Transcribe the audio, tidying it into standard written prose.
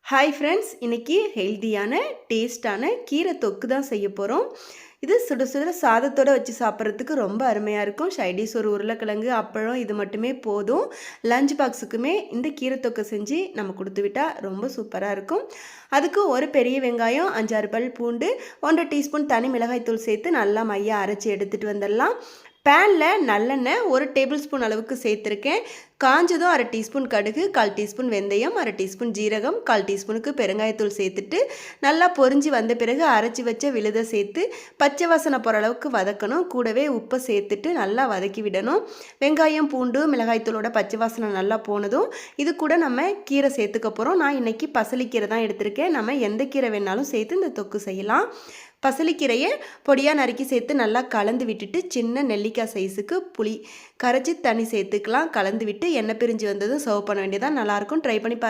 Hi friends, இன்றைக்கி ஹெல்த்தியான டேஸ்டான கீரை தொக்கு தான் செய்ய போகிறோம். இது சுட சுட சாதத்தோடு வச்சு சாப்பிட்றதுக்கு ரொம்ப அருமையாக இருக்கும். சைடிஷ் ஒரு உருளைக்கிழங்கு, அப்பளம் இது மட்டுமே போதும். லஞ்ச் பாக்ஸுக்குமே இந்த கீரை தொக்கு செஞ்சு நம்ம கொடுத்து விட்டால் ரொம்ப சூப்பராக இருக்கும். அதுக்கு ஒரு பெரிய வெங்காயம், 5-6 பல் பூண்டு, 1 டீஸ்பூன் தனி மிளகாய்த்தூள் சேர்த்து நல்லா மையாக அரைச்சி எடுத்துகிட்டு வந்துடலாம். பேனில் நல்லெண்ணெய் 1 டேபிள் ஸ்பூன் அளவுக்கு சேர்த்துருக்கேன். காஞ்சதும் 1/2 டீஸ்பூன் கடுகு, 1/4 டீஸ்பூன் வெந்தயம், 1/2 டீஸ்பூன் ஜீரகம், 1/4 டீஸ்பூனுக்கு பெருங்காயத்தூள் சேர்த்துட்டு நல்லா பொரிஞ்சு வந்த பிறகு அரைச்சி வச்ச விழுதை சேர்த்து பச்சை வாசனை போகிற அளவுக்கு வதக்கணும். கூடவே உப்பை சேர்த்துட்டு நல்லா வதக்கி விடணும். வெங்காயம், பூண்டு, மிளகாய்த்தூளோட பச்சை வாசனை நல்லா போனதும் இது கூட நம்ம கீரை சேர்த்துக்க போகிறோம். நான் இன்றைக்கி பசலிக்கீரை தான் எடுத்திருக்கேன். நம்ம எந்த கீரை வேணாலும் சேர்த்து இந்த தொக்கு செய்யலாம். பசலிக்கீரையை பொடியாக நறுக்கி சேர்த்து நல்லா கலந்து விட்டுட்டு சின்ன நெல்லிக்காய் சைஸுக்கு புளி கரைச்சி தண்ணி சேர்த்துக்கலாம். கலந்து விட்டு எண்ணெய் பிரிஞ்சு வந்ததும் சர்வ் பண்ண வேண்டியதான். நல்லாயிருக்கும். ட்ரை பண்ணி பாருங்கள்.